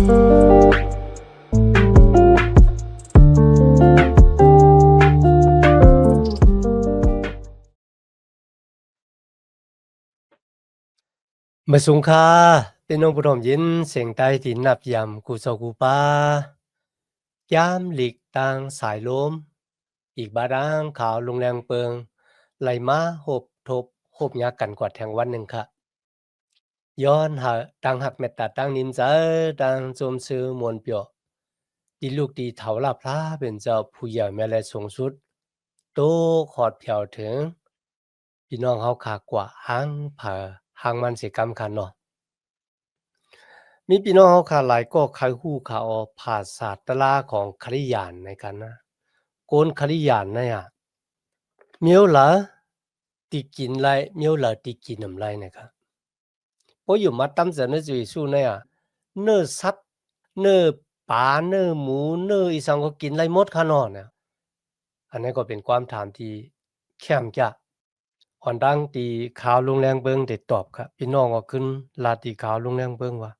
มาสุงคาเป็นน้องผู้ดอมยินเสียงใต้ที่นับยำกูโซกูปายามหลีกต่างสายลมอีกบาดางขาวลงแรงเปิงไหลมาหบทบหบยากันกว่าแทงวันหนึ่งค่ะย้อนหาตังหักเมตตาตังนิมใจตังจมซื้อมวลเปียวดีลูกดีเถาลาพลาเป็นเจ้าผู้ใหญ่แม่และสูงสุดโตขอดเผียวถึงพี่น้องเฮาขากว่าหางเผอหางมันสิกรรมคันเนาะ มีพี่น้องเฮาค่ะหลายก็ใครฮู้ข่าวภาษาตะลาของคริยานในกันนะโกนคริยานเนี่ยเมียวหลาติกินไรเมียวหลาติกินนำไรนะครับเพราะอยู่มาตำเสนอจุยสู้เนี่ยเนื้อสัตว์เนื้อปลาเนื้อหมูเนื้ออีสังก็กินไรหมดค่ะเนาะเนี่ยอันนี้ก็เป็นความถามที่แคมจะอ่อนดังตีข่าวลงแรงเบิงได้ตอบครับพี่น้องก็ขึ้นลาตีข่าวลงแรงเบิงว่า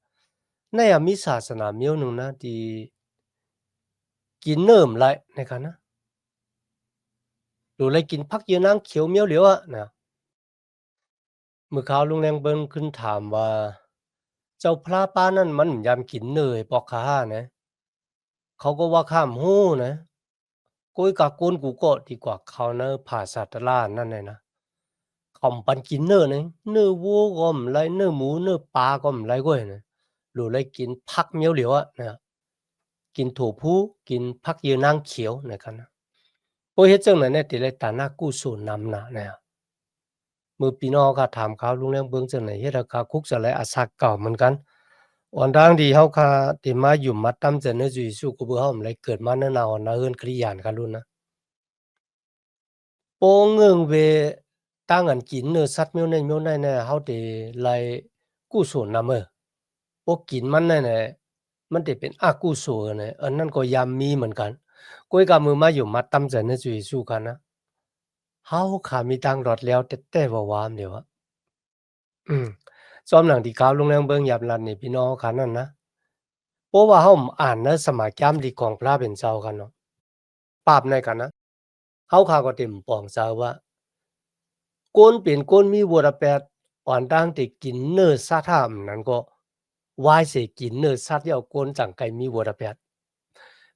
ในมีศาสนาเมียวหนึ่งนะที่กินเนิ่มไรในกันนะหรือไรกินพักเยนางเขียวเมียวเหลียวอะนะเมื่อข่าวลุงแรงเบิงขึ้นถามว่าเจ้าพระป้านั่นมันยามกินเนยปอกขานะเขาก็ว่าข้ามหู้นะโกยกะโกนกูก็ดีกว่าเขานะภาษาตะล่านั่นเลยนะเขาปันกินเนอนะเนื้อวัวก็มไรเนื้อหมูเนื้อปลาก็มไรก็นะหรือไรกินพักเมียวเหลียวอะนะกินถั่วพูกินพักเยนางเขียวนะครับนะโอ้เฮ็ดจังไหนเนี่ยติเลยตาหน้ากู้สู่นำหนาเนี่ยมือพี่น้องก็ถามเขาลุงเรื่องเบิ่งจังไหนเฮ็ดให้เขาคุกจะไหลอาสาเก่าเหมือนกันอ่อนดางที่เฮาค่ะที่มาอยู่มาตำจะเนื้อจุยสู้กูบ่เฮาไหลเกิดมาเนื้อนาอ่อนนาเอิ้นคริยานกันรุ่นนะโปเงิงเวตั้งอันกินเนื้อสัตว์เมียวในเมียวในเนี่ยเฮาได้ไหลกู้สู่นำโปกินมันนั่นแหละมันได้เป็นอากุศลเนี่ยอันนั้นก็ยามมีเหมือนกันก้อยกะมือมาอยู่มาตำจะเนื้อจุยสู้กันนะ เฮาขามีตังค์รอดแล้วแต่ว่าวามเดี๋ยวอะอืมซ้อมหนังที่ข่าวลงแรงเบิ่งยามรัดนี่พี่น้องเขานั่นนะเพราะว่าเฮาอ่านในสมัยจำที่ของพระเป็นเจ้ากันเนาะปราบในกันนะเฮาข้าก็เต็มปองเจ้าว่าโกนเป็นโกนมีบัวละแปดอ่อนตั้งที่กินเนื้อสัตว์หามนั้นก็วายสิกินเนื้อสัตว์แล้วโกนจังไกมีบัวละแปด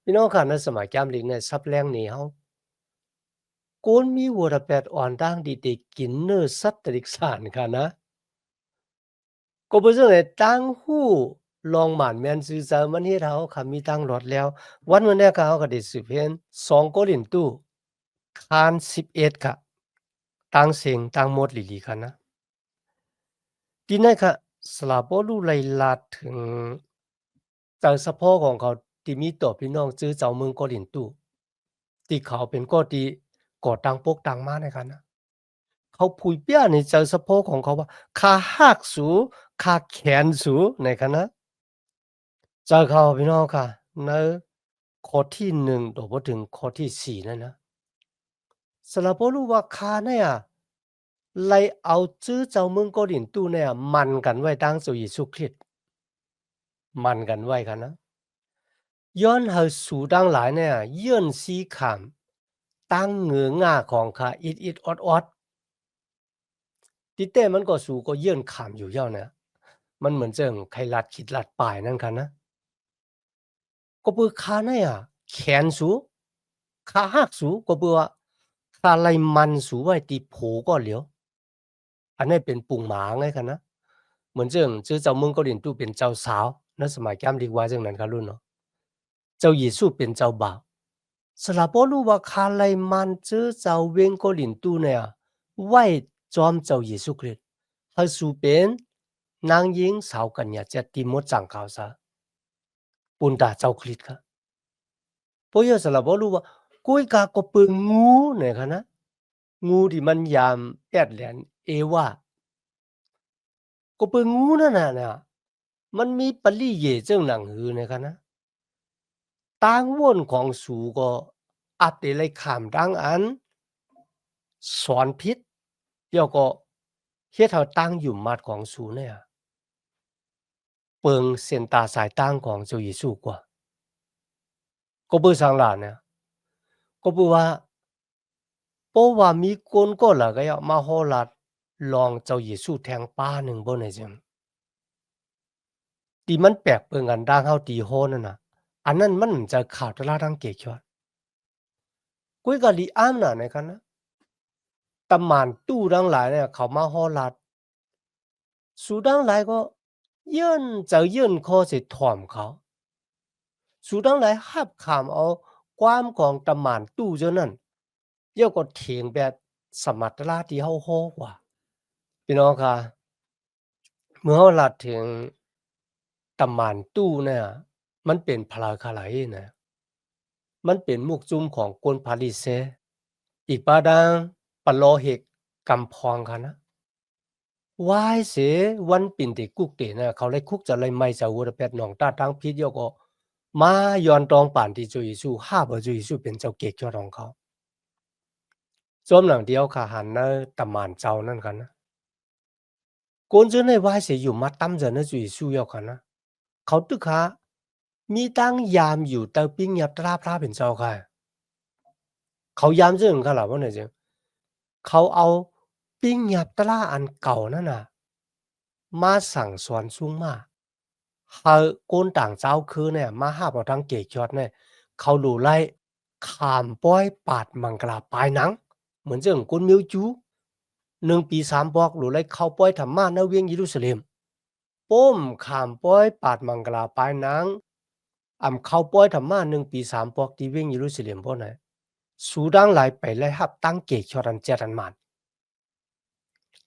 พี่น้องข้าในสมัยจำลิกเนี่ยซับแรงนี่เฮาโกนมีบัวละแปดอ่อนตั้งที่ได้กินเนื้อสัตว์ตริกสานกันนะ ก็บ่ซั้นแหละต่างฮู้ลองหมานแม่นซื่อซะมันเฮ็ดให้เราค่ะมีตังค์รอดแล้ววันมื้อเนี้ยก็เราก็ได้สืบเห็น2โกรินตูคาน11ค่ะต่างเสียงต่างหมดหลีๆค่ะนะทีนั้นค่ะสละบ่รู้ไล่ลาดถึงจากเฉพาะของเขาที่มีต่อพี่น้องจื้อเจ้าเมืองโกรินตูที่เขาเป็นก็ที่ก่อตั้งปกตั้งมาในค่ะนะเขาผุยเปี้ยนี่จากเฉพาะของเขาว่าขาหักสูขาแขนสูในค่ะนะ จากเขาพี่น้องค่ะในข้อที่1ต่อบ่ถึงข้อที่4นั่นนะสำหรับบ่รู้ว่าข้าเนี่ยไล่เอาจื้อเจ้าเมืองเกาหลีตู้เนี่ยมันกันไว้ตั้งเจ้าเยซูคริสต์มันกันไว้กันนะย้อนให้สู่ดังหลายเนี่ยเยื่อนสีขามตั้งเหงือง่าของข้าอิดๆออดๆติเต้มันก็สู่ก็เยื่อนขามอยู่เย้าเนี่ยมันเหมือนเจิงไขลัดขิดลัดปลายนั่นค่ะนะ ก็เปือคาในี่ะแขนสูขาหักสูก็เปือคาไลมันสูไว้ตีโผก็เหลียวอันนี้เป็นปุ่งหมาไงคะนะเหมือนเจิงจื้อเจ้าเมืองเกาหลีตู้เป็นเจ้าสาวในสมัยแก้มดีกว่าจังนั้นค่ะรุ่นเนาะเจ้าเยซูเป็นเจ้าบ่าวสละบ่รู้ว่าคาไลมันจื้อเจ้าเวงเกาหลีตู้เนี่ยไว้จอมเจ้าเยซูคริสต์ให้สู่เป็นนางหญิงสาวกัญญาจะติมดจังกาวซะปุณตาเจ้าคริสต์ค่ะ Poi io se la voluva cui ca có pư ngu này khá ná ngu thìมันยามแปดแหลนเอว่าก็ปึงงูนั่นน่ะน่ะมันมีปลีเหยเจ้าหนังหือนะครับนะตางว่นของสูก็อัดได้เลยขามดังอันสอนพิษเดี๋ยวก็เฮ็ดให้ตั้งอยู่มัดของสูเนี่ย เปิงเส้นตาสายตั้งของเจ้าเยซูกว่าก็เบื่อสังหลานเนี่ยก็เบื่อว่าเพราะว่ามีคนก็ละก็อยากมาฮอลัดลองเจ้าเยซูแทงป้าหนึ่งบ่ในจังที่มันแปลกเปิงกันดังเฮาตีโฮนั่นน่ะอันนั้นมันจะข่าวตลาดทังเกะชอดกุ้ยก็ลีอ้ามน่ะในกันนะตำหม่านตู้ทั้งหลายเนี่ยเขามาฮอลัดสูดังหลายก็ยื่นจะยื่นคอสิถ่อมเขาสูดังหลายหับขามเอาความของตำหม่านตู้เจ้านั้นเยาก็เถียงแบบสมัตราที่เฮาโฮกว่าพี่น้องคะเมื่อเฮาลัดถึงตำหม่านตู้เนี่ยมันเป็นพลาคาไหลนะมันเป็นมุกจุมของกวนพาริเซอีกปาดังปะโลเหกกำพองค่ะนะวายเสวันปิ่นติกุกเตนะเขาเลยคุกจะเลยไม่จะวัวเป็ดหนองตาทั้งพิษโยก็มายอนตองป่านที่จุยสู้ห้าบ่จุยสู้เป็นเจ้าเกกเจ้าของเขาจอมหลังเดียวค่ะหันนะตำหม่านเจ้านั่นกันนะกวนเจอในวายเสอยู่มาตั้มเจอนะจุยสู้ยอค่ะนะเขาตึกขามีตั้งยามอยู่เตาปิ้งยับตราพระเป็นเจ้าค่ะเขายามเรื่องค่ะล่ะว่าไหนจังเขาเอาปิ้งยับตราอันเก่านั่นน่ะมาสั่งสอนสูงมากเฮาโกนต่างเจ้าคือเนี่ยมาหาเอาทั้งเกกยอดเนี่ยเขาดูไล่ขามป้อยปาดมังกลาปลายหนังเหมือนเรื่องกนมิวจู1 ปี 3บอกหรือไล่เข้าป้อยธรรมาณเวียงเยรูซาเล็มป้มขามป้อยปาดมังกลาปลายหนังเข้าป้อยธรรมา1 ปี 3บอกที่เวียงเยรูซาเล็มพอไหนสูดังหลายไปไล่หับตั้งเกกยอดอันเจรันมัน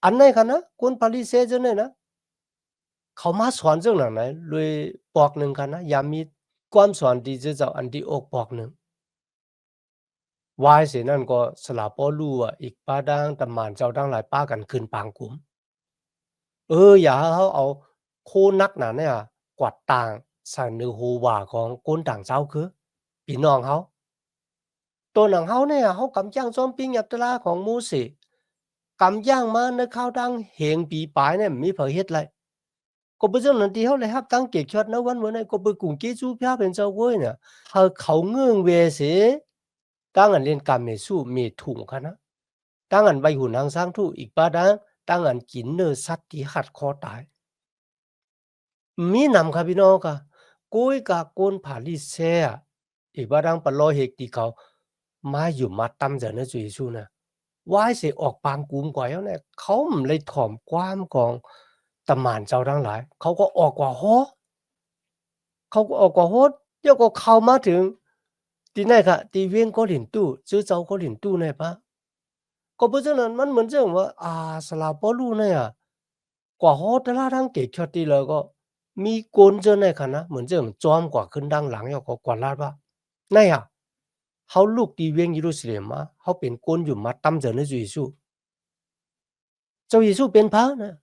อันไหนคะนะคนปาริเซเจ้าเนี่ยนะเขามาสอนเรื่องหนังไหนเลยปอกหนึ่งกันนะยามมีความสอนที่จะเจ้าอันที่อกปอกหนึ่งวายเสียนั่นก็สลาปอลู่อ่ะอีกป้าดังตำหม่านเจ้าดังหลายป้ากันขึ้นปางกุมอย่าให้เขาเอาโคนักหนาเนี่ยกวาดต่างใส่นือหูว่าของคนต่างเจ้าคือพี่น้องเขาตัวหนังเขาเนี่ยเขากำย่างจอมปิ้งยับตะลาของมูสิกำย่างมาในข้าวดังเหงปีปลายเนี่ยมีเผยเฮ็ดไร ก็不是人哋后嚟恰當極出那揾揾咧，個背共機組票變就會呢，係口硬為時，當然連幹咩數咩ถุงค่ะนะ當然為หุ่นทางสร้างทุอีกป้าดัง當然กินเนื้อสัตว์ที่หัดคอตายมีนำค่ะพี่น้องค่ะกุ้ยกาโกนผาลิเซียอีกป้าดังปลอเหกที่เขามาอยู่มาตั้มเจอเนื้อจุยสู้นะว่ายเสียออกปางกุมกว่าแล้วเนี่ยเขาไม่เลยถ่อมความของตำหม่านเจ้าทั้งหลายเขาก็ออกกว่าฮอ เขาก็ออกกว่าโฮดเดี๋ยวก็เข้ามาถึงที่ไหนค่ะที่เวียงก็หลินตู้ซื้อเจ้าก็หลินตู้เนี่ยปะก็เพราะฉะนั้นมันเหมือนเรื่องว่าสลาปอลูเนี่ยกว่าโฮดแต่ละทั้งเกชอตีเลยก็มีกนเจอในค่ะนะเหมือนเรื่องจอมกว่าขึ้นดังหลังก็กว่าลาดปะไหนเขาลูกที่เวียงเยรูซาเล็มมาเขาเป็นคนอยู่มาตั้มเจอในจุยซูเจ้าเยซูเป็นพระนะ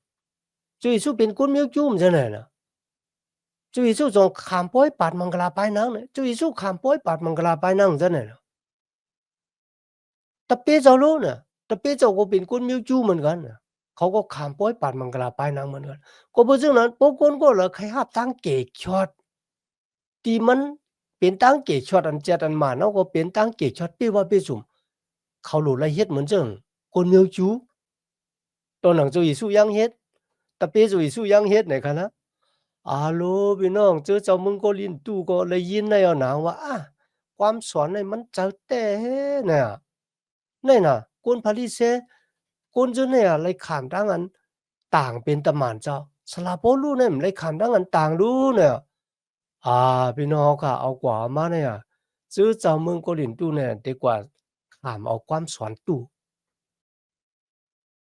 เจ้าเยซูเป็นคนเมียวจุ่มเจอไหนนะ 主耶稣从看波八孟格拉拜能呢，主耶稣看波八孟格拉拜能真的呢。แต่เป้เจ้าโลกเนี่ยแต่เป้เจ้าก็เป็นคนมิวจูเหมือนกันน่ะเขาก็ข้ามป้อยปาดมังกลาปายนางเหมือนกันก็เพราะฉะนั้นพวกคนก็เลยใครหับตั้งเกกช็อตที่มันเป็นตั้งเกกช็อตอันเจ็ดอันมาเนาะก็เป็นตั้งเกกช็อตเป้ว่าเป้สุ่มเขาหลุดละเฮ็ดเหมือนจังคนมิวจูตอนหลังเจ้าเยซูยังเฮ็ดแต่เป้เจ้าเยซูยังเฮ็ดไหนคะนะ อาโลพี่น้องเจอเจ้ามึงก็ลิ้นตู้ก็เลยยินได้เอาหนังว่าความสอนนี่มันจะแต่เนี่ยนี่น่ะคนพาริเซคนเจ้าเนี่ยเลยขามดังอันต่างเป็นตะหม่านเจ้าสลาโปลูเนี่ยมันเลยขามดังอันต่างรู้เนี่ยพี่น้องค่ะเอากว่ามาเนี่ยเจอเจ้ามึงก็ลิ้นตู้เนี่ยดีกว่าขามเอาความสอนตู้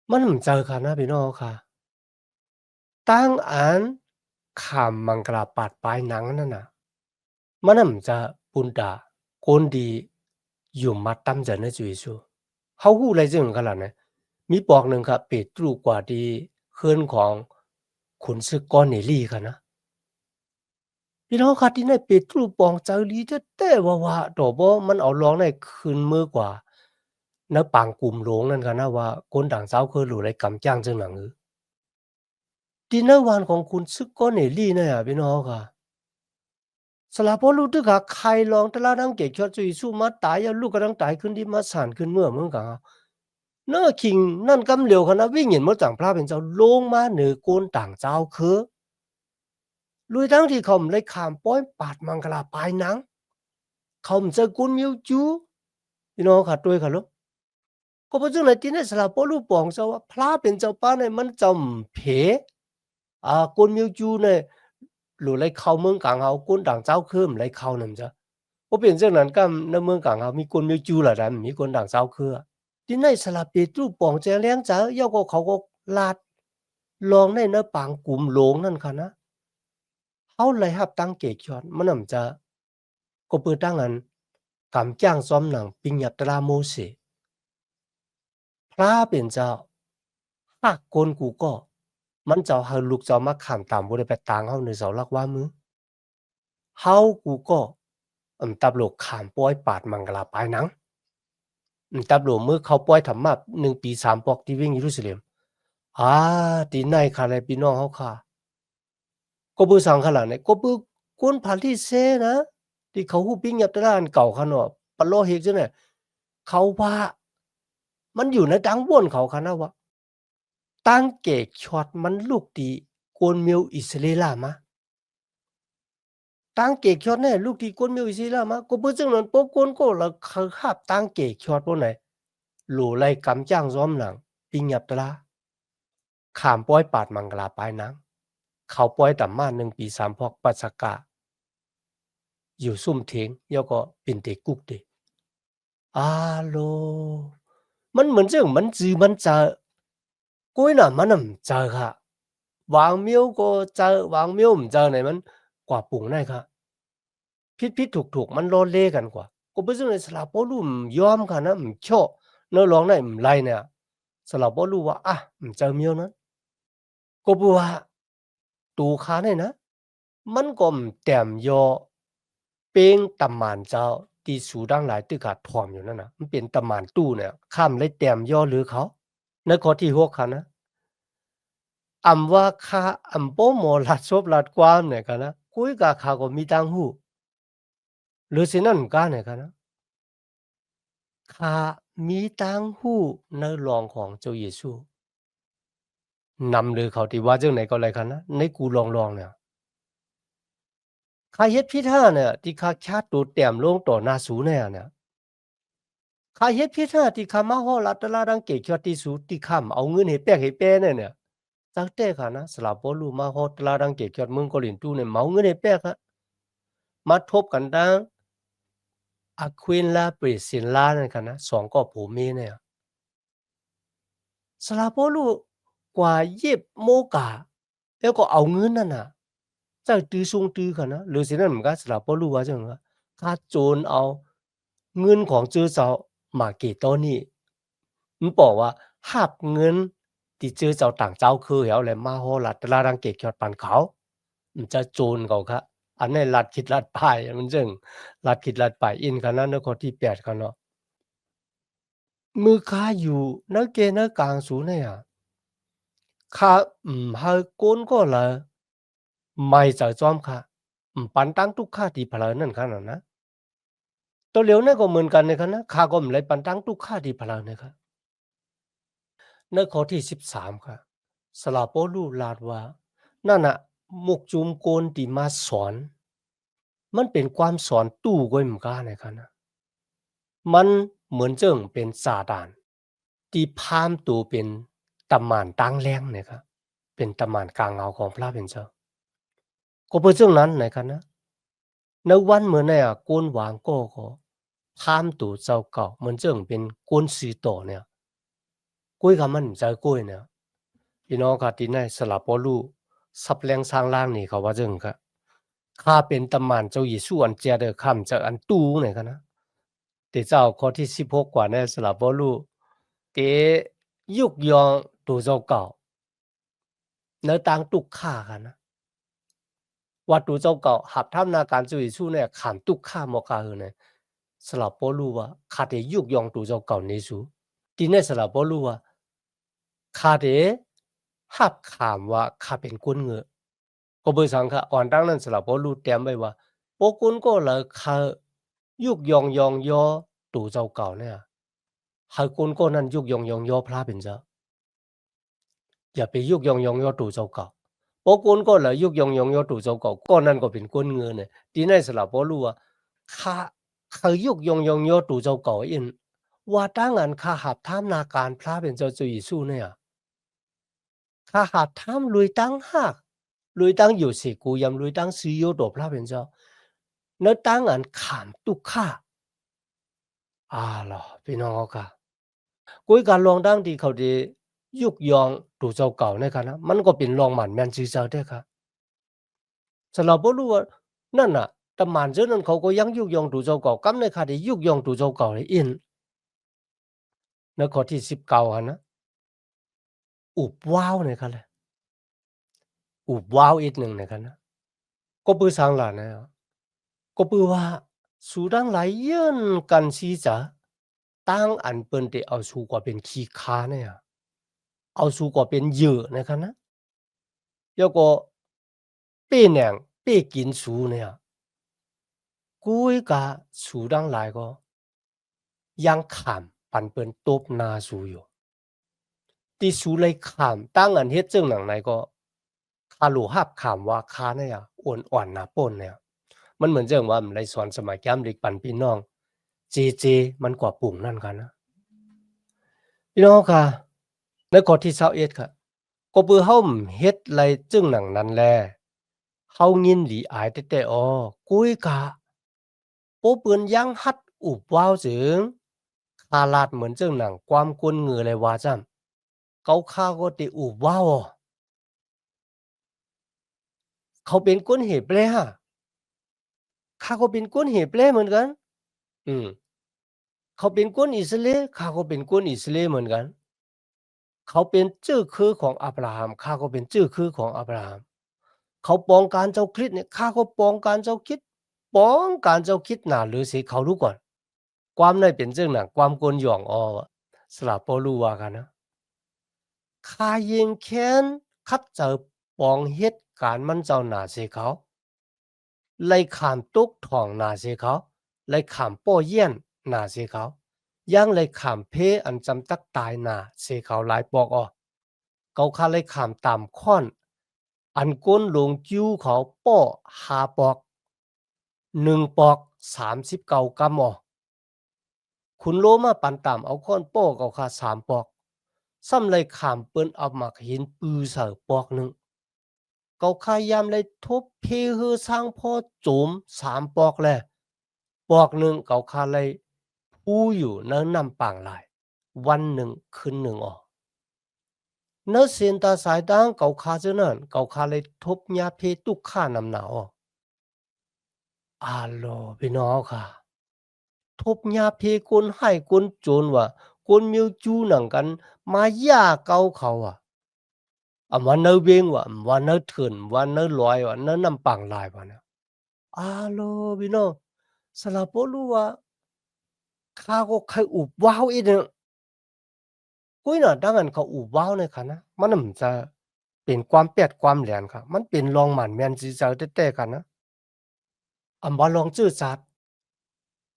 มันบ่เจอกันนะพี่น้องค่ะ ตั้งอันขามมังกลาปาดปลายหนังนั่นน่ะมันน่ะมันจะปุนดาคนดีอยู่มาตั้มจะในจุยซูเขาฮู้อะไรจึงขนาดนั้นมีปอกหนึ่งครับเปตรูกว่าที่เฮือนของขุนศึกกอร์เนลีค่ะนะพี่น้องครับที่ในเปตรูปองเจอลีแต่ว่าดอกบ่มันเอารองได้ขึ้นมือกว่าณปางกุมหลวงนั่นค่ะนะว่าคนต่างชาวคือรู้ไรกำจ้างจังหนัง ดินเนอร์วันของคุณซึกก็เหน่ลี่เนี่ยพี่น้องค่ะสลาพอลูกตึกหาใครลองตะลาดังเกจชอจุยสู้มาตายลูกกระดังตายขึ้นที่มาสานขึ้นเมื่อเมืองกะเน้อคิงนั่นกำเหลียวคณะวิ่งเห็นมดจังพระเป็นเจ้าลงมาเหนือโกนต่างเจ้าคือลุยทั้งที่เขาเลยขามป้อยปาดมังกลาปลายหนังเขาจะกุนมิวจูพี่น้องค่ะด้วยค่ะลูกก็เพราะฉะนั้นที่นี่สลาพอลูกปองเจ้าว่าพระเป็นเจ้าป้าเนี่ยมันจำเพกุนมิวจูเนี่ยหรือเลยเข้าเมืองกลางเขากุนต่างเจ้าคือมเลยเข้านั่นจ้ะ我变成人咁，那么讲下，咪官咪住啦，咱咪官人走去啊。啲呢สลับเปตู้ปองแจงเลี้ยงจ๋าย่อก็เขาก็ลาดลองในเนื้อปางกลุ่มหลงนั่นค่ะนะเขาเลยหับตั้งเกจอนมันน่ะจะก็เปิดตั้งอันกำจ้างซ้อมหนังปิงยับตราโมเสพระเป็นเจ้าหักคนกูก็มันเจ้าหาลูกเจ้ามาขามตามบ่ได้ไปตางเฮาในเสาลักว่ามือเฮากูก็ตับโลกขามป้อยปาดมังกลาปลายหนัง ตับโลมือเขาปล่อยธรรมะ1ปี3ปอกที่วิ่งเยรูซาเล็มอาตีไหนค่ะเลยพี่น้องเขาค่ะก็บือสังขลาดเนี่ยก็บือกวนผาที่เซนะที่เขาฮู้ปิ้งยับตะด้านเก่าค่ะเนาะปะโลเฮกจังเนี่ยเขาว่ามันอยู่ในดังบ่นเขาค่ะนะว่าตั้งเกกช็อตมันลูกตีกวนมิวอิสราเอลมาตั้งเกกช็อตเนี่ยลูกตีกวนมิวอิสราเอลมาก็บือจังนั้นปกวนก็ละเขาหับตั้งเกกช็อตบ่ไหนหลู่ไล่กำจ้างซ้อมหนังปิ้งยับตะลา ขามป้อยปาดมังกลาปลายนังเขาป้อยต่ำมา1ปี3พอกปัสสกะอยู่ซุ่มเถงย่อก็เป็นเตกุกเตอาโลมันเหมือนจังมันจือมันจะก้อยน่ะมันน่ะจะค่ะวางเมียวก็จะวางเมียวมจะไหนมันกว่าปุ่งได้ค่ะผิดๆถูกๆมันโลเลกันกว่าก็บ่ซึ่งในสละปอลุ่มยอมค่ะนะชอเนาะลองได้ไล่เนี่ยสละปอลูว่าอะเจอเมียวนั้นก็บ่ว่าตูคาเนี่ยนะ มันก็แต้มยอเป็นตำหม่านเจ้าที่สูดังหลายตึกขาดถ่อมอยู่นั่นน่ะมันเป็นตำหม่านตู้เนี่ยข้ามเลยแต้มยอหรือเขาในข้อที่6ค่ะนะอำว่าข้าอำโปหมอลัดซบลัดกวามเนี่ยค่ะนะกุยกะข้าก็มีตังหูหรือสินั่นกาเนี่ยค่ะนะข้ามีตังหูในรองของเจ้าเยซูนำหรือเขาที่ว่าจังไหนก็ไรค่ะนะในกูลองๆเนี่ยข้าเฮ็ดผิดหาเนี่ยที่ข้าชาตัวแต้มลงต่อหน้าสูเนี่ย ข้าเฮ็ดผิดหน้าที่ข้ามาฮอดรัฐลาดังเกจอที่สุดที่ข้ามเอาเงินให้แป้งให้แป้เนี่ยตั้งแต่ข้านะสลาบ่รู้มาฮอดตลาดดังเกจอเมืองโกลินตูเนี่ยเมาเงินให้แป้งอะมาทบกันดัง Aquila Priscilla นั่นค่ะนะ2ก็ผัวเมียเนี่ยสลาบ่รู้กว่ายิบโมกาแล้วก็เอาเงินนั่นน่ะจะตื้อซุงตื้อค่ะนะหรือสินั้นเหมือนกันสลาบ่รู้ว่าจังว่าข้าโจรเอาเงินของเจ้าเจ้ามาเกตอนี่ มันบอกว่าหับเงินที่เจอเจ้าต่างเจ้าคือแล้วแหละมาโหรัฐลาดังเกกยอดปันเขามันจะโจรเขาครับอันนี้รัฐคิดรัฐปายมันจึงรัฐคิดรัฐปายอินกันนั้นในข้อที่8กันเนาะมือค้าอยู่นักเกนักกลางสูเนี่ยข้าให้ก้นก็เลยไม่จะจอมค่ะปันตั้งทุกข้าที่เพลินนั่นขนาดนะตัวเหลียวเนี่ยก็เหมือนกันนะครับนะข้าก็ไม่เลยปันตั้งทุกข้าที่เพลินนะครับ ในข้อที่13ครับสลาโปลูลาดว่านั่นน่ะมุกจุมโกนที่มาสอนมันเป็นความสอนตู้ก้อยเหมือนกันนะครับนะมันเหมือนเจิงเป็นซาตานที่พามตัวเป็นตำมานตั้งแรงเนี่ยครับเป็นตำมานกลางเงาของพระเป็นเจ้าก็เพราะเรื่องนั้นนะครับนะในวันเหมือนในโกนหวางก็พามตัวเจ้าเก่าเหมือนเจิงเป็นโกนสีโตเนี่ยกุ้ยคำมันใจกุ้ยเนี่ย พี่น้องครับที่ในสลับปอลูสับแรงสร้างล่างนี่เขาว่าจึงครับข้าเป็นตำมานเจ้าเยซูอันเจยเดอคำจากอันตู้เนี่ยครับนะแต่เจ้าข้อที่16กว่าในสลับปอลูเกยุกยองตัวเจ้าเก่าเนื้อต่างตุกข้ากันนะว่าตัวเจ้าเก่าหับทำนาการเจ้าเยซูเนี่ยขามตุกข้าหมอกาเฮเนี่ยสลับปอลูว่าข้าเดยุกยองตัวเจ้าเก่าเนซูที่ในสลับปอลูว่าข้าเด หับขามว่าข้าเป็นก้นเงอก็เบอร์สังค่ะอ่อนตั้งนั้นสลับพอรู้เตรียมไว้ว่าโปกุนก็เลยเขายุกยองยองยอตู่เจ้าเก่าเนี่ยให้กุนก็นั้นยุกยองยองยอพระเป็นเจ้าอย่าไปยุกยองยองยอตู่เจ้าเก่าโปกุนก็เลยยุกยองยองยอตู่เจ้าเก่าก็นั้นก็เป็นก้นเงอเนี่ยทีนี้สลับพอรู้ว่าข้าเขายุกยองยองยอตู่เจ้าเก่าอินว่าตั้งอันข้าหับท่ามนาการพระเป็นเจ้าจุยสู้เนี่ย 他哈他们雷当哈，雷当有些古人雷当是有多普遍着，那当然看都卡啊咯，พี่น้องค่ะกุยการลองดังที่เขาได้ยุกยองตู่เจ้าเก่าเนี่ยค่ะนะมันก็เป็นลองหมันแม่นซื่อเจ้าเด้อค่ะสำหรับบ่รู้ว่านั่นน่ะแต่หมันเจ้านั้นเขาก็ยังยุกยองตู่เจ้าเก่ากำในค่ะได้ยุกยองตู่เจ้าเก่าเลยอินในข้อที่19อะนะอุบว้าวเนี่ยค่ะแหละอุบว้าวอีกหนึ่งเนี่ยค่ะนะก็ปือสังหลานเนี่ย ก็เปือว่าสูดังหลายเยินกันซีจ๋าตั้งอันเปิ้นได้เอาสู่กว่าเป็นขี้ค้าเนี่ยเอาสู่กว่าเป็นเหยื่อนะครับนะแล้วก็เป้แหน่งเป้กินสูเนี่ยกุ้ยกะสูดังหลายก็ยังขามปันเปิ้นตบหน้าสูอยู่ที่สูเลยขามตั้งอันเฮ็ดจังหนังไหนก็คาโลหับขามว่าค้าเนี่ยอ่อนอ่อนหนาป่นเนี่ยมันเหมือนเจังว่ามันได้สอนสมัยแก้มเด็กปันพี่น้องเจเจมันกว่าปุ่งนั่นกันนะ พี่น้องค่ะในข้อที่21ค่ะก็เปือเฮาเฮ็ดไรจึงหนังนั้นแลเฮายินหลีอายแต่อ้อกุยกะโปเปิ้นยังหัดอุบว้าวจึงคาลาดเหมือนจึงหนังความกวนเหงือเลยว่าจ้ำเขาข้าก็ติอุบว้าวอเขาเป็นก้นเหตุแปลฮะข้าก็เป็นก้นเหตุแปลเหมือนกันอืมเขาเป็นก้นอิสราเอลข้าก็เป็นก้นอิสราเอลเหมือนกันเขาเป็นชื่อคือของอับราฮัมข้าก็เป็นชื่อคือของอับราฮัม เขาปองการเจ้าคริสต์เนี่ยข้าก็ปองการเจ้าคริสต์ปองการเจ้าคริสต์น่ะหรือสิเขารู้ก่อนความในเป็นจังน่ะความกวนหย่องอ้ออะสละบ่รู้ว่ากันนะข้ายิงแค้นคัดเจอปองเหตุการณ์มันเจ้าหน้าสิเขาไล่ขามตุกท่องหน้าสิเขาไล่ขามโป้เยี่ยนหน้าสิเขายังไล่ขามเพอันจำตักตายหน้าสิเขาหลายปอกอ้อเขาข้าไล่ขามตามค้อนอันก้นลงจิ้วเขาป้อ5ปอก 1ปอก39กรัมอ้อขุนโลมาปันตามเอาค้อนโป้เอาคา3ปอกซ้ำเลยขามเปิ้นเอาหมักหินปือเสอปอกหนึ่งเขาขายามเลยทบเพฮือสร้างพ่อโจม3ปอกแลปอกหนึ่งเขาคาเลยผู้อยู่เนื้อนำปางหลายวันหนึ่งคืนหนึ่งอ้อเนื้อเสียนตาสายดังเขาคาเจานั้นเขาคาเลยทบยาเพตุกข้านำหนาอ้ออาโลพี่น้องค่ะ ทบยาเพคนให้คนจนว่าคนมีจูหนังกันมาย่าเกาเขาวันเนอเวงวันเนอเถินวันเนอลอยเนอนำปังลายนะอาโลพี่น้องสลับบ่รู้ว่าข้าก็เคยอุบว้าวอีกเนี่ยกุ้ยน่ะดังนั้นเขาอุบว้าวในค่ะนะมันน่ะมันจะเป็นความแปดความแหลนค่ะมันเป็นรองหมันแม่นสิเจ้าแต่ๆกันนะว่าลองจื้อจัด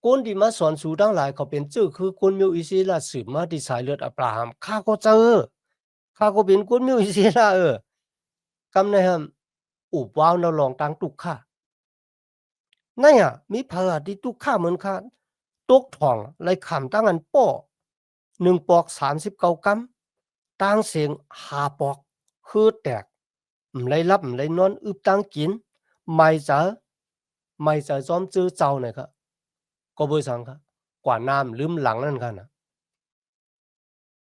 คนที่มาสอนสูทั้งหลายเขาเป็นชื่อคือคนมิวอิสราสืบมาที่สายเลือดอับราฮัมข้าก็เจอข้าก็เป็นคนมิวอิสรากำในฮัมอุบว้าวนลองตังตุกข้านั่นมีพระที่ตุกข้าเหมือนข้าตกทองเลยขำตั้งอันป้อ1ปอก39กรัมตั้งเสียง5ปอกคือแตกเลยรับเลยนอนอึบตั้งกินไม่เจอจอมจื้อเจ้าเนี่ยครับ ก็เบอร์สังค่ะกว่าน้ำลืมหลังนั่นค่ะนะ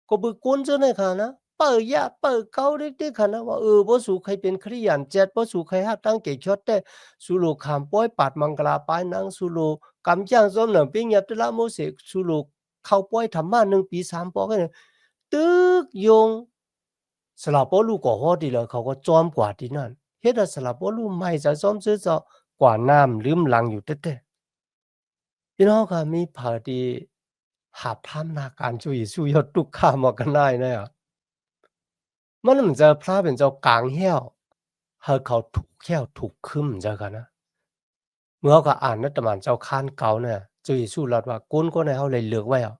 ก็เบอร์กวนเจ้าเนี่ยค่ะนะเปิดยาเปิดเกาเด็กๆค่ะนะว่าบ่สู่ใครเป็นคริยันเจ็ดบ่สู่ใครฮับตั้งเกชอดแต่สู่โลขามป้อยปาดมังกลาปายนางสู่โลกำจ้างซ้อมหนังปิ้งยับตะละโมเสกสู่โลเข้าป้อยทำมา1ปี3ปอกันตึกยงสลับบ่รู้ก็ฮอดดีแล้วเขาก็จอมกว่าที่นั่นเฮ็ดให้สลับบ่รู้ไม่จะซ้อมซื้อเจาะกว่าน้ำลืมหลังอยู่แท้ๆ พี่น้องคะมีผาดีหาบท่ามนาการช่วยสู้ยอดทุกข้ามอกันได้เนี่ย มันเหมือนจะพระเป็นเจ้ากลางแห้วให้เขาถูกแห้วถูกคึมเจ้ากันนะเมื่อเขาก็อ่านรัฐบาลเจ้าค้านเก่าเนี่ยจุยสู้รัดว่าก้นก็ในเฮาเลยเลือกไว้อะ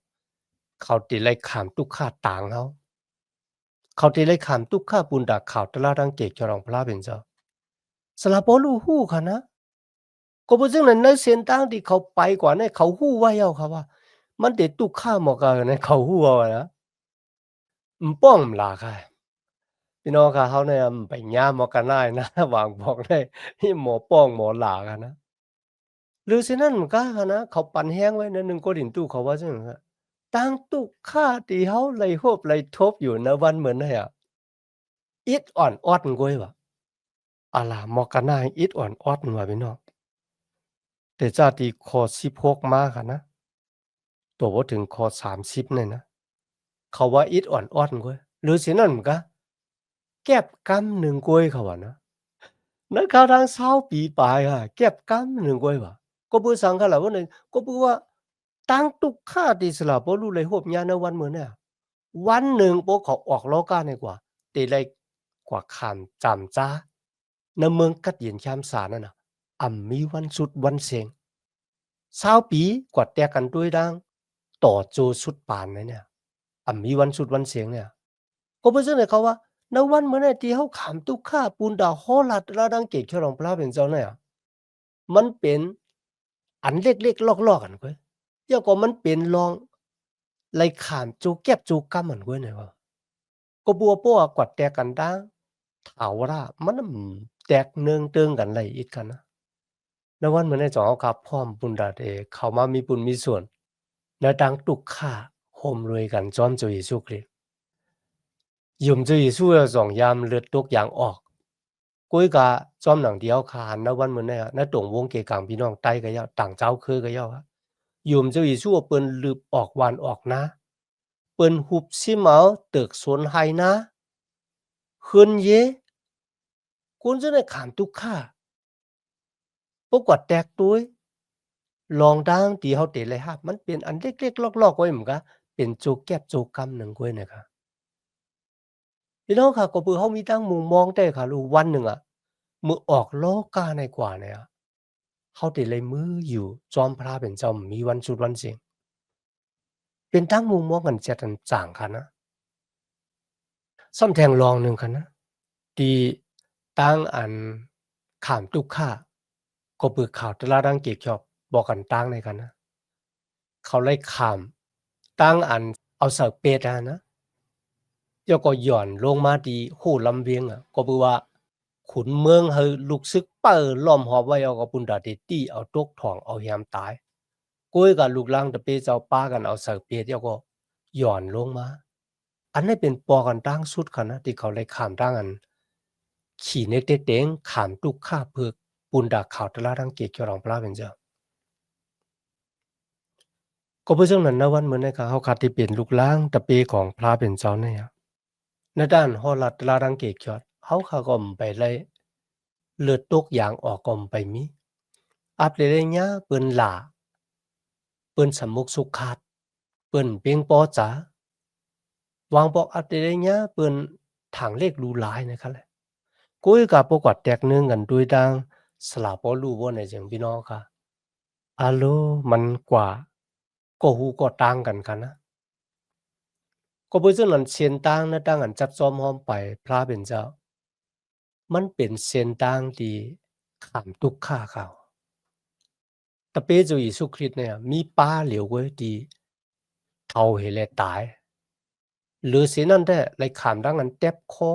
เขาติเลยขามตุกข่าต่างเฮาเขาติเลยขามตุกข่าปุนดาข่าวตะลาดังเกกจรองพระเป็นเจ้าสละบ่รู้ฮู้ค่ะนะก็บ่ซึ่งนั้นในเส้นทางที่เขาไปกว่าเนี่ยเขาฮู้ไว้แล้วครับว่ามันเด็ดตุกข่าหมอกะเนี่ยเขาฮู้เอาอะนะป้องลาค่ะพี่น้องค่ะเฮาเนี่ยไปย่ามอกันได้นะวางบอกได้ที่หมอป้องหมอหลากันนะ หรือฉะนั้นมันก็หั้นนะเขาปั่นแฮ้งไว้ใน1โกรินตู้เขาว่าจั่งซั้นอะต่างตุกค่าที่เฮาไหลโฮบไหลทบอยู่ณวันเหมือนเนี่ยอิดอ่อนออดกวยว่าอะล่ะมอกะนาอิดอ่อนออดว่าพี่น้องแต่จากที่ข้อ16มาหั้นนะตัวบ่ถึงข้อ30เนี่ยนะเขาว่าอิดอ่อนออดกวยหรือฉะนั้นมันก็แก็บกำหนึ่งกวยเขาว่านะ Nagkarang 20ปีปลายค่ะเก็บกำหนึ่งกวยว่าก็บ่สังขะละว่าเนี่ยก็บ่ว่าตั้งตุกค่าติสละบ่รู้เลยโฮบญาณวันเหมือนเนี่ยวันหนึ่งโปเขาออกโลกาเนี่ยกว่าติเลยกว่าขามจำจ้าในเมืองกัดเย็นชามสานั่นน่ะมีวันสุดวันเสง20ปีกว่าแต่กันด้วยดังต่อโจสุดปานนะเนี่ยมีวันสุดวันเสงเนี่ย ก็เพราะฉะนั้นเขาว่าณวันเมื่อไหร่ที่เขาขำตุกข้าปูนดาวฮอลัดระดังเกตฉลองพระเป็นเจ้าเนี่ยมันเป็นอันเล็กๆลอกๆกันเว้ยยังก็มันเป็นลองไล่ขามจูเก็บจูกำมันเว้ยเนี่ยว่าก็บัวปัวกวัดแตกกันดังถาวรามันน่ะแตกเนืองเติงกันไหลอีกกันนะณวันเมื่อไหร่จอเขาขับพร้อมปุนดาเอเขามามีบุญมีส่วนในดังตุกข้าโฮมรวยกันจอมจุยสุคริสต์ dùng gì xưa dòng yam lượt tuốc yang ọt cuối cả trong nằng điếu khả nó văn mình này nó trồng vốn kể càng bị nòng tay cái nhau tảng cháu khơi cái nhau dùng gì xưa bên lượp ọt hoàn ọt na bên hụp xí máu tược xuống hai na hơn dế cuốn rất là khảm tục khả bốc quạt tẹt túi lòng đang tí họ để lại hạpมันเป็นอันเล็กๆลอกๆไว้เหมือนกันเป็นโจกแก็บโจกำหนึ่งไว้นะครับพี่น้องค่ะก็เพื่อเขามีตั้งมุมมองได้ค่ะรู้วันหนึ่งอะมือออกโลกาในกว่าเนี่ยเขาได้เลยมืออยู่จอมพระเป็นเจ้ามีวันสุดวันเสียงเป็นตั้งมุมมองกันจะตันจ่างค่ะนะซ่อมแทงลองหนึ่งค่ะนะที่ตั้งอันขามตุกข่าก็เปิดข่าวตลาดดังเกียกชอบบอกกันตั้งในกันนะเขาไล่ขามตั้งอันเอาเสาเป็ดอะนะแล้วก็หย่อนลงมาที่หูลำเวียงอะก็เพื่อว่าขุนเมืองให้ลูกซึกเปิดล้อมหอบไว้เอากับปุนดาเดตี้เอาตกถ่องเอาแฮมตายกุ้ยกับลูกหลางตะเปเจ้าป้ากันเอาเสาเป็ดแล้วก็หย่อนลงมาอันนี้เป็นปอกันตั้งสุดค่ะนะที่เขาไล่ขามตั้งอันขี่เน็กเต็งขามตุกข้าเพือกปุนดาข่าวตลาดดังเกียกจรองพระเป็นเจ้าก็เพื่อซึ่งนั้นนะวันเหมือนในเขาขาดที่เป็นลูกหลางตะเปของพระเป็นเจ้าเนี่ยในด้านฮอลัดลาดังเกกยอดเขาขาก็ไปเลยเลือดตกยางออกก็ไปมีอับเลยเนี้ยเปิ้นหลาเปิ้นสมุกสุขาดเปิ้นเปียงปอจ๋าวางบอกอับเลยเนี้ยเปิ้นถังเลขรูหลายนะครับแหละกุ้ยกับปกวัดแตกเนื่องกันด้วยดังสลาปอรู้ว่าในเสียงพี่น้องค่ะอาโลมันกว่าก็หูก็ต่างกันค่ะนะก็เพื่อซึ่งนั้นเชียนต่างนะต่างกันจับจอมหอมไปพระเป็นเจ้า มันเป็นเส้นทางที่ข้ามทุกข์ข้าเขาตะเปเจ้าเยซูคริสต์เนี่ยมีป้าเหลียวไว้ที่เท่าให้แลตายหรือสินั้นแท้เลยข้ามทางนั้นเจ็บคอ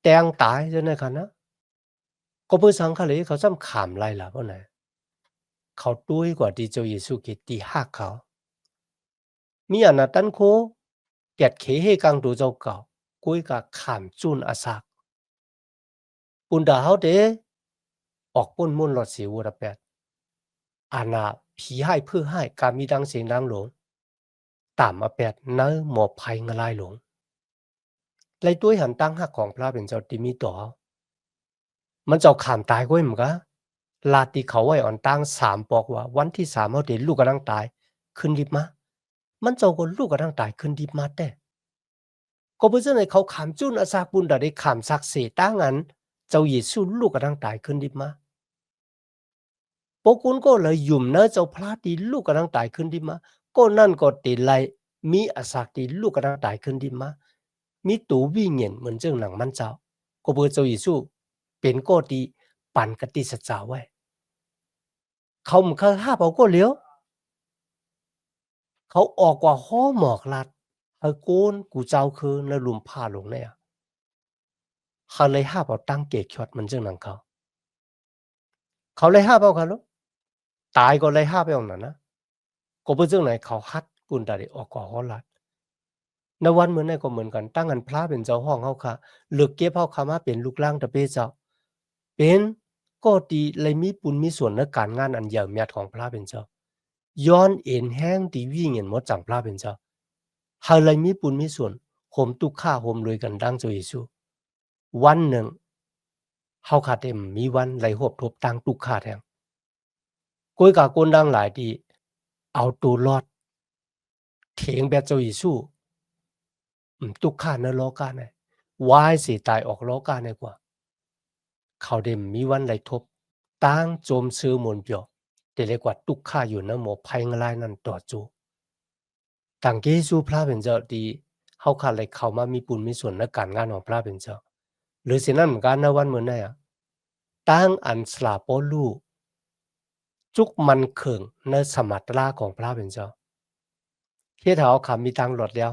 แตงตายจังได๋คั่นนะก็เพื่อสังฆะเลยเขาซ้ำข้ามไล่ล่ะบ่ไหนเขาตุ้ยกว่าที่เจ้าเยซูคริสต์ที่ฮักเขามีอันน่ะตันโคแกดเขเฮกังตูเจ้าเก่ากุ้ยก็ข้ามจุนอาสากปุนดาเฮาเดออกป่นมุ่นหลอดสิวระแปด อาณาผีให้เพื่อให้การมีดังเสียงดังหลงตามมาแปดเนื้อหมอบภัยงลายหลงไล่ตัวหันตั้งหักของพระเป็นเจ้าติมีต่อมันเจ้าขามตายก้อยมึงกะลาติเขาไว้อ่อนตั้ง3บอกว่าวันที่3เขาเดลูกกำลังตายขึ้นดิบมามันเจ้าก็ลูกกำลังตายขึ้นดิบมาแต่ ก็เพื่อในเขาขามจุนอาซากบุญดาได้ขามซักเสตั้งอันเจ้าเยซูลูกกระทั่งตายขึ้นดิมาพวกคุณก็เลยยุ่มเนอะเจ้าพระตีลูกกระทั่งตายขึ้นดิมาก็นั่นก็ตีไลมีอาซากตีลูกกระทั่งตายขึ้นดิมามีตูวิ่งเงินเหมือนเจ้าหนังมันเจ้าก็เพื่อเจ้าเยซูเป็นก็ตีปั่นกติสัจจาไว้เขาไม่เคยห้าเอาก็เลี้ยวเขาออกกว่าห้อหมอกลัดเฮาโกนกูเจ้าคือในลุมผ้าลงเนี่ยเขาเลยห้าเอาตั้งเกจอดมันเจ้าหนังเขาเลยห้าเอาเขาลูกตายก็เลยห้าไปเอาหน่ะนะก็เพื่อเจ้าไหนเขาฮัดกุนตาได้ออกกว่าห้อลัดในวันเหมือนในก็เหมือนกันตั้งอันพระเป็นเจ้าห้องเขาค่ะเลือกเก็บเขาคามาเป็นลูกล่างตะเปเจ้าเป็นก็ดีเลยมีปุญมีส่วนในการงานอันใหญ่เมียดของพระเป็นเจ้าย้อนเอ็นแห้งตีวิ่งเงินหมดจังพระเป็นเจ้าเฮาเลยมีปุญมีส่วนโหมตุกข้าโหมรวยกันดังเจ้าเยซูวันหนึ่งเฮาขาดเต็มมีวันไหลหบทบตังตุกข้าแทงก้อยกาโกนดังหลายดีเอาตัวรอดเถียงแบบเจ้าเยซูตุกข้าในโลกาเนี่ยวายสิตายออกโลกาในกว่าเขาเต็มมีวันไหลทบตังโจมซื้อมนเปียวแต่เรียกว่าตุกข้าอยู่นะหมอภัยงลายนั่นต่อจูต่างเยซูพระเป็นเจ้าดีเฮาขาดเลยเข้ามามีปุญมีส่วนในการงานของพระเป็นเจ้าหรือสินั้นเหมือนกันในวันเหมือนนั้นตั้งอันสลาโปลูจุกมันเขิงในสมัตราของพระเป็นเจ้าเฮ็ดให้เฮาขามีตังหลดแล้ว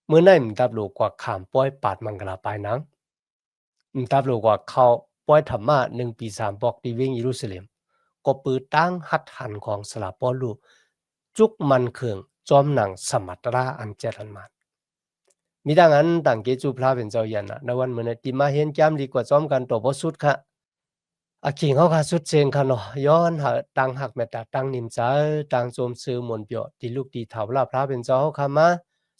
มื้อนั้นมันตับรู้กว่าขามป้อยปาดมังกลาปลายหนังมันตับรู้กว่าเขาป้อยธรรมะ1ปี3บอกที่เวงเยรูซาเล็มก็ปือตั้งหัดหันของสลาโปลูจุกมันเขิงจอมหนังสมัตราอันเจริญมามีดังนั้นต่างเกจูพระเป็นเจ้ายันนะในวันมื้อนั้นที่มาเห็นแจ่มดีกว่าจอมกันตัวบ่สุดค่ะอาคิงเขาค่ะสุดเจงค่ะเนาะย้อนหาตังหักแม่ตาตังนิมใจตังโจมซื้อมนต์เปียวที่ลูกดีเฒ่าลาพระเป็นเจ้าเขาค่ะมา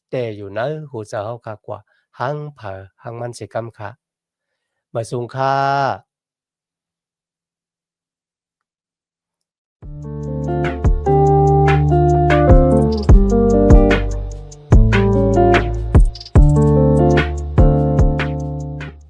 แต่อยู่นะหูเจ้าเขาค่ะกว่าหังเผอหังมันสิกำค่ะมาสูงค่ะ